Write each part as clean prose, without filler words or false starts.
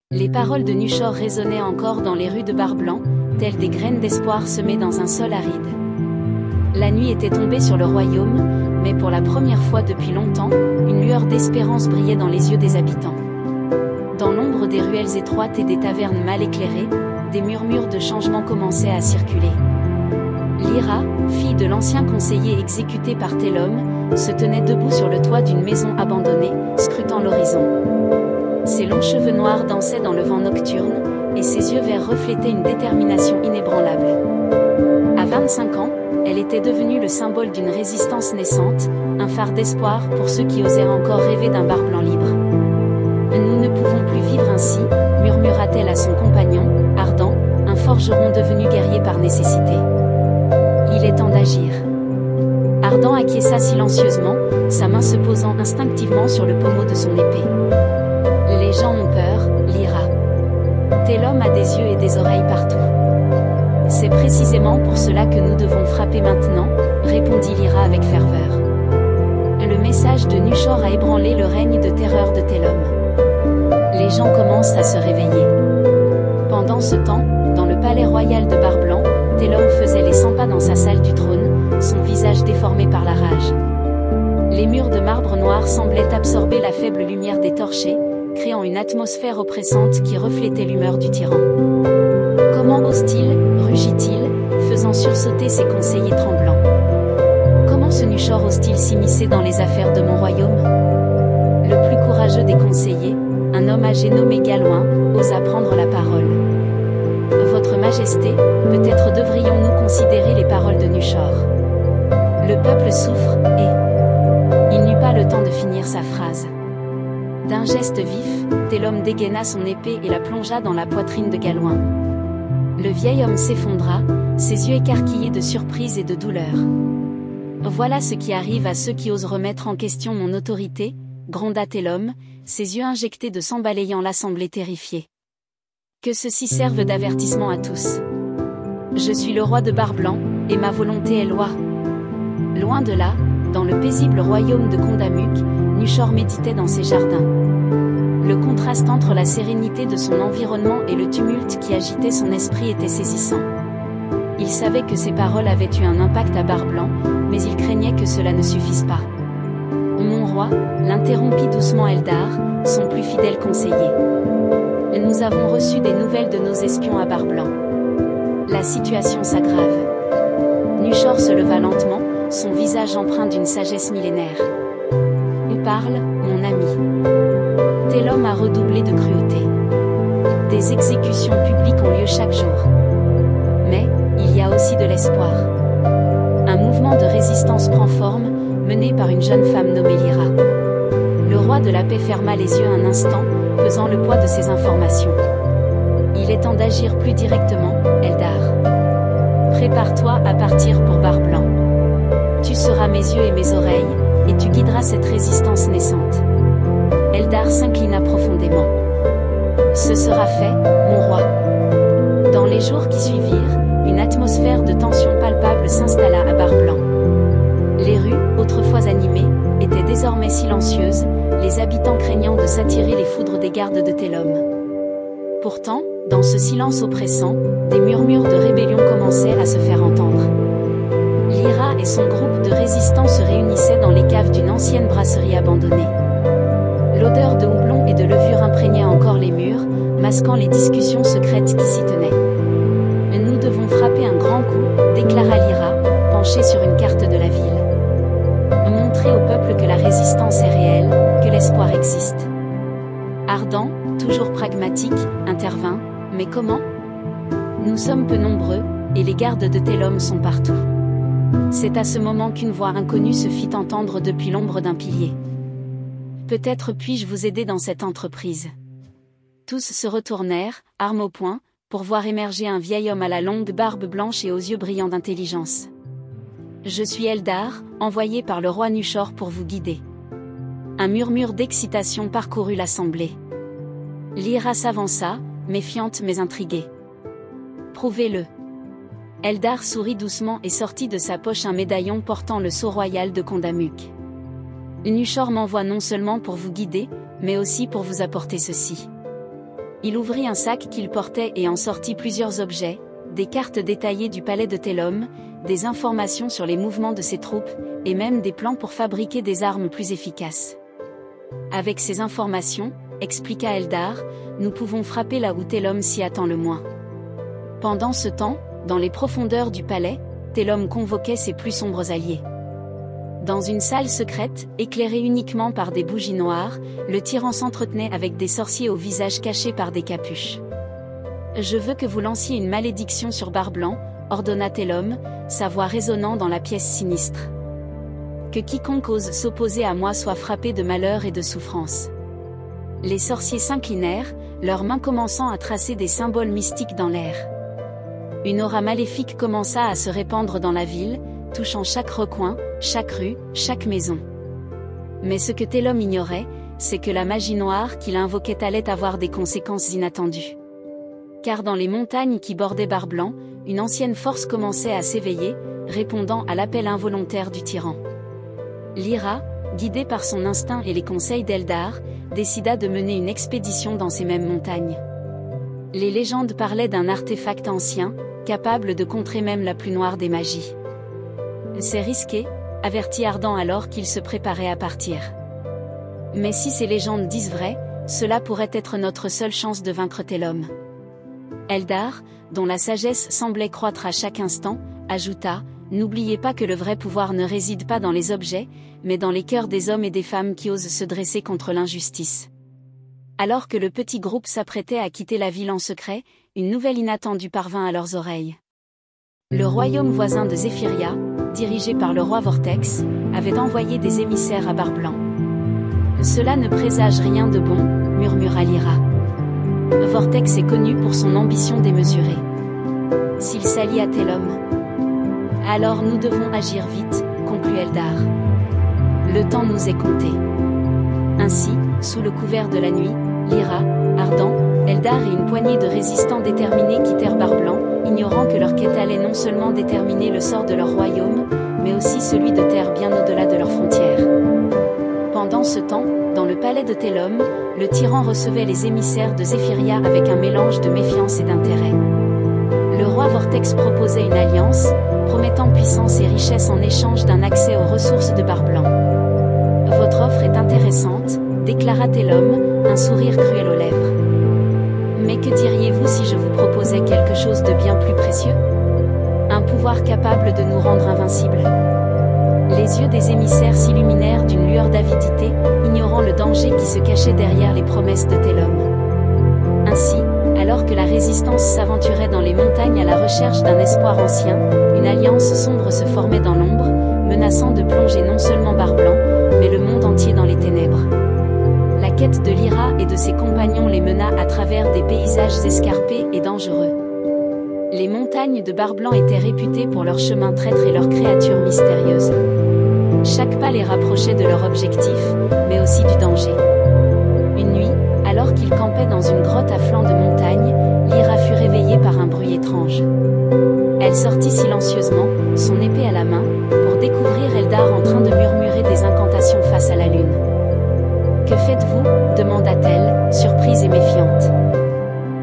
Les paroles de Nuchor résonnaient encore dans les rues de Bar-Blanc, telles des graines d'espoir semées dans un sol aride. La nuit était tombée sur le royaume, mais pour la première fois depuis longtemps, une lueur d'espérance brillait dans les yeux des habitants. Dans l'ombre des ruelles étroites et des tavernes mal éclairées, des murmures de changement commençaient à circuler. Lyra, fille de l'ancien conseiller exécuté par Télôme, se tenait debout sur le toit d'une maison abandonnée, scrutant l'horizon. Ses longs cheveux noirs dansaient dans le vent nocturne, et ses yeux verts reflétaient une détermination inébranlable. À 25 ans, elle était devenue le symbole d'une résistance naissante, un phare d'espoir pour ceux qui osèrent encore rêver d'un Bar-Blanc libre. « Nous ne pouvons plus vivre ainsi », murmura-t-elle à son compagnon, Ardent, un forgeron devenu guerrier par nécessité. « Il est temps d'agir. » Ardent acquiesça silencieusement, sa main se posant instinctivement sur le pommeau de son épée. « Les gens ont peur, Lyra. Télôme a des yeux et des oreilles partout. C'est précisément pour cela que nous devons frapper maintenant, répondit Lyra avec ferveur. Le message de Nuchor a ébranlé le règne de terreur de Télôme. Les gens commencent à se réveiller. Pendant ce temps, dans le palais royal de Bar-Blanc, Télôme faisait les 100 pas dans sa salle du trône, son visage déformé par la rage. Les murs de marbre noir semblaient absorber la faible lumière des torchers, créant une atmosphère oppressante qui reflétait l'humeur du tyran. Comment ose-t-il, rugit-il, faisant sursauter ses conseillers tremblants. Comment ce Nuchor ose-t-il s'immiscer dans les affaires de mon royaume? Le plus courageux des conseillers, un homme âgé nommé Galouin, osa prendre la parole. Votre Majesté, peut-être devrions-nous considérer les paroles de Nuchor. Le peuple souffre, et... Il n'eut pas le temps de finir sa phrase. D'un geste vif, Télôme dégaina son épée et la plongea dans la poitrine de Galouin. Le vieil homme s'effondra, ses yeux écarquillés de surprise et de douleur. Voilà ce qui arrive à ceux qui osent remettre en question mon autorité, gronda Télôme, ses yeux injectés de sang balayant l'assemblée terrifiée. Que ceci serve d'avertissement à tous. Je suis le roi de Bar-Blanc, et ma volonté est loi. Loin de là, dans le paisible royaume de Condamuk, Nuchor méditait dans ses jardins. Le contraste entre la sérénité de son environnement et le tumulte qui agitait son esprit était saisissant. Il savait que ses paroles avaient eu un impact à Bar-Blanc, mais il craignait que cela ne suffise pas. Mon roi, l'interrompit doucement Eldar, son plus fidèle conseiller. Nous avons reçu des nouvelles de nos espions à Bar-Blanc. La situation s'aggrave. Nuchor se leva lentement, son visage empreint d'une sagesse millénaire. Parle, mon ami. Télôme a redoublé de cruauté. Des exécutions publiques ont lieu chaque jour. Mais, il y a aussi de l'espoir. Un mouvement de résistance prend forme, mené par une jeune femme nommée Lyra. Le roi de la paix ferma les yeux un instant, pesant le poids de ces informations. Il est temps d'agir plus directement, Eldar. Prépare-toi à partir pour Bar-Blanc. Tu seras mes yeux et mes oreilles, et tu guideras cette résistance naissante. Eldar s'inclina profondément. Ce sera fait, mon roi. Dans les jours qui suivirent, une atmosphère de tension palpable s'installa à Bar-Blanc. Les rues, autrefois animées, étaient désormais silencieuses, les habitants craignant de s'attirer les foudres des gardes de Télôme. Pourtant, dans ce silence oppressant, des murmures de rébellion commencèrent à se faire entendre. Lyra et son groupe de résistants se réunissaient dans les caves d'une ancienne brasserie abandonnée. L'odeur de houblon et de levure imprégnait encore les murs, masquant les discussions secrètes qui s'y tenaient. « Nous devons frapper un grand coup », déclara Lyra, penchée sur une carte de la ville. « Montrer au peuple que la résistance est réelle, que l'espoir existe. » Ardent, toujours pragmatique, intervint. « Mais comment ? Nous sommes peu nombreux, et les gardes de Télôme sont partout. » C'est à ce moment qu'une voix inconnue se fit entendre depuis l'ombre d'un pilier. « Peut-être puis-je vous aider dans cette entreprise. » Tous se retournèrent, armes au poing, pour voir émerger un vieil homme à la longue barbe blanche et aux yeux brillants d'intelligence. « Je suis Eldar, envoyé par le roi Nuchor pour vous guider. » Un murmure d'excitation parcourut l'assemblée. Lyra s'avança, méfiante mais intriguée. « Prouvez-le. » Eldar sourit doucement et sortit de sa poche un médaillon portant le sceau royal de Condamuk. Nuchor m'envoie non seulement pour vous guider, mais aussi pour vous apporter ceci. Il ouvrit un sac qu'il portait et en sortit plusieurs objets, des cartes détaillées du palais de Télum, des informations sur les mouvements de ses troupes, et même des plans pour fabriquer des armes plus efficaces. Avec ces informations, expliqua Eldar, nous pouvons frapper là où Télum s'y attend le moins. Pendant ce temps, dans les profondeurs du palais, Télum convoquait ses plus sombres alliés. Dans une salle secrète, éclairée uniquement par des bougies noires, le tyran s'entretenait avec des sorciers au visage caché par des capuches. « Je veux que vous lanciez une malédiction sur Barblanc, ordonna Télum, sa voix résonnant dans la pièce sinistre. Que quiconque ose s'opposer à moi soit frappé de malheur et de souffrance. » Les sorciers s'inclinèrent, leurs mains commençant à tracer des symboles mystiques dans l'air. Une aura maléfique commença à se répandre dans la ville, touchant chaque recoin, chaque rue, chaque maison. Mais ce que Télum ignorait, c'est que la magie noire qu'il invoquait allait avoir des conséquences inattendues. Car dans les montagnes qui bordaient Barblanc, une ancienne force commençait à s'éveiller, répondant à l'appel involontaire du tyran. Lyra, guidée par son instinct et les conseils d'Eldar, décida de mener une expédition dans ces mêmes montagnes. Les légendes parlaient d'un artefact ancien, capable de contrer même la plus noire des magies. C'est risqué, avertit Ardan alors qu'il se préparait à partir. Mais si ces légendes disent vrai, cela pourrait être notre seule chance de vaincre Télum. Eldar, dont la sagesse semblait croître à chaque instant, ajouta, n'oubliez pas que le vrai pouvoir ne réside pas dans les objets, mais dans les cœurs des hommes et des femmes qui osent se dresser contre l'injustice. Alors que le petit groupe s'apprêtait à quitter la ville en secret, une nouvelle inattendue parvint à leurs oreilles. Le royaume voisin de Zéphyria, dirigé par le roi Vortex, avait envoyé des émissaires à Barblanc. Cela ne présage rien de bon, murmura Lyra. Vortex est connu pour son ambition démesurée. S'il s'allie à Télum, alors nous devons agir vite, conclut Eldar. Le temps nous est compté. Ainsi, sous le couvert de la nuit, Lyra, Ardan, Eldar et une poignée de résistants déterminés quittèrent Barblanc, ignorant que leur quête allait non seulement déterminer le sort de leur royaume, mais aussi celui de terres bien au-delà de leurs frontières. Pendant ce temps, dans le palais de Télum, le tyran recevait les émissaires de Zéphyria avec un mélange de méfiance et d'intérêt. Le roi Vortex proposait une alliance, promettant puissance et richesse en échange d'un accès aux ressources de Barblanc. « Votre offre est intéressante, » déclara Télum, un sourire cruel aux lèvres. « Mais que diriez-vous si je vous proposais quelque chose de bien plus précieux? Un pouvoir capable de nous rendre invincibles. » Les yeux des émissaires s'illuminèrent d'une lueur d'avidité, ignorant le danger qui se cachait derrière les promesses de Télum. Ainsi, alors que la résistance s'aventurait dans les montagnes à la recherche d'un espoir ancien, une alliance sombre se formait dans l'ombre, menaçant de plonger non seulement Barblanc, mais le monde entier dans les ténèbres. La quête de Lyra et de ses compagnons les mena à travers des paysages escarpés et dangereux. Les montagnes de Barblanc étaient réputées pour leurs chemins traîtres et leurs créatures mystérieuses. Chaque pas les rapprochait de leur objectif, mais aussi du danger. Une nuit, alors qu'ils campaient dans une grotte à flanc de montagne, Lyra fut réveillée par un bruit étrange. Elle sortit silencieusement, son épée à la main, pour découvrir Eldar en train de murmurer des incantations face à la lune. « Que faites-vous » demanda-t-elle, surprise et méfiante.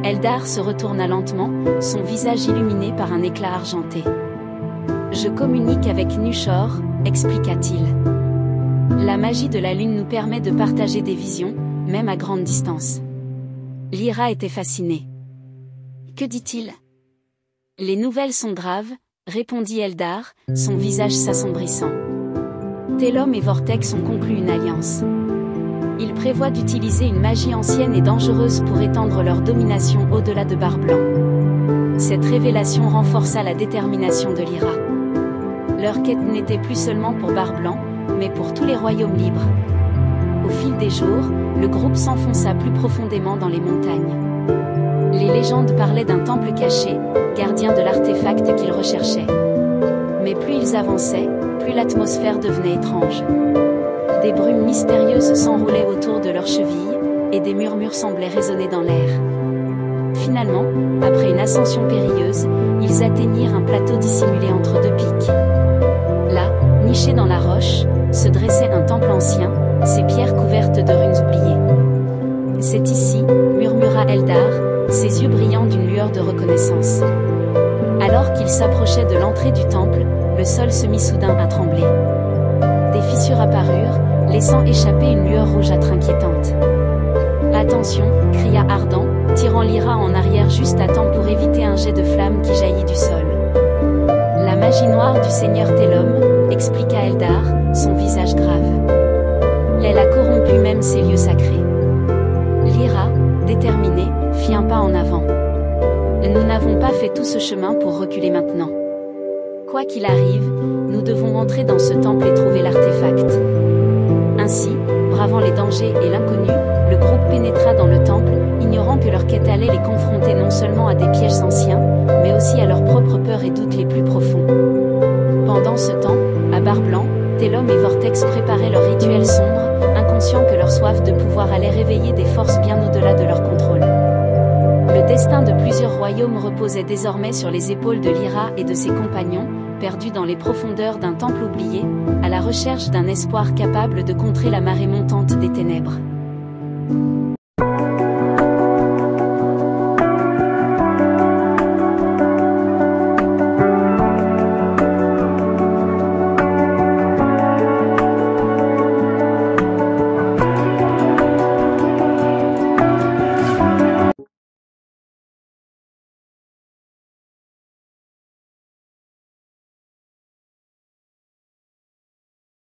Eldar se retourna lentement, son visage illuminé par un éclat argenté. « Je communique avec Nushor », expliqua-t-il. « La magie de la lune nous permet de partager des visions, même à grande distance. » Lyra était fascinée. « Que dit-il ? » « Les nouvelles sont graves, » répondit Eldar, son visage s'assombrissant. « Télum et Vortex ont conclu une alliance. Ils prévoient d'utiliser une magie ancienne et dangereuse pour étendre leur domination au-delà de Barblanc. » Cette révélation renforça la détermination de Lyra. Leur quête n'était plus seulement pour Barblanc, mais pour tous les royaumes libres. Au fil des jours, le groupe s'enfonça plus profondément dans les montagnes. Les légendes parlaient d'un temple caché, gardien de l'artefact qu'ils recherchaient. Mais plus ils avançaient, plus l'atmosphère devenait étrange. Des brumes mystérieuses s'enroulaient autour de leurs chevilles, et des murmures semblaient résonner dans l'air. Finalement, après une ascension périlleuse, ils atteignirent un plateau dissimulé entre deux pics. Là, niché dans la roche, se dressait un temple ancien, ses pierres couvertes de runes oubliées. « C'est ici », murmura murmura Eldar, ses yeux brillant d'une lueur de reconnaissance. Alors qu'il s'approchait de l'entrée du temple, le sol se mit soudain à trembler. Des fissures apparurent, laissant échapper une lueur rougeâtre inquiétante. « Attention !» cria Ardent, tirant Lyra en arrière juste à temps pour éviter un jet de flamme qui jaillit du sol. « La magie noire du seigneur Telom, expliqua Eldar, son visage grave. Elle a corrompu même ces lieux sacrés. » Lyra, déterminée, fit un pas en avant. « Nous n'avons pas fait tout ce chemin pour reculer maintenant. Quoi qu'il arrive, nous devons entrer dans ce temple et trouver l'artefact. » Ainsi, bravant les dangers et l'inconnu, le groupe pénétra dans le temple, ignorant que leur quête allait les confronter non seulement à des pièges anciens, mais aussi à leurs propres peurs et doutes les plus profonds. Pendant ce temps, à Bar-Blanc, Telom et Vortex préparaient leur rituel sombre, inconscients que leur soif de pouvoir allait réveiller des forces bien au-delà de leur contrôle. Le destin de plusieurs royaumes reposait désormais sur les épaules de Lyra et de ses compagnons, perdus dans les profondeurs d'un temple oublié, à la recherche d'un espoir capable de contrer la marée montante des ténèbres.